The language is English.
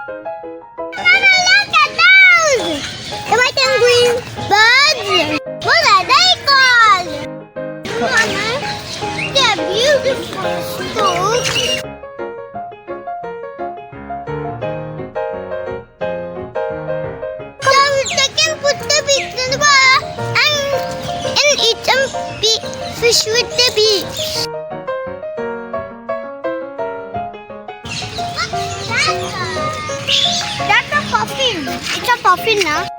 Mama, look at those! The white and green birds. What are they called? Mama, they're beautiful stools. So they can put the beaks in the water and eat some fish with the beaks. That's a puffin. It's a puffin now.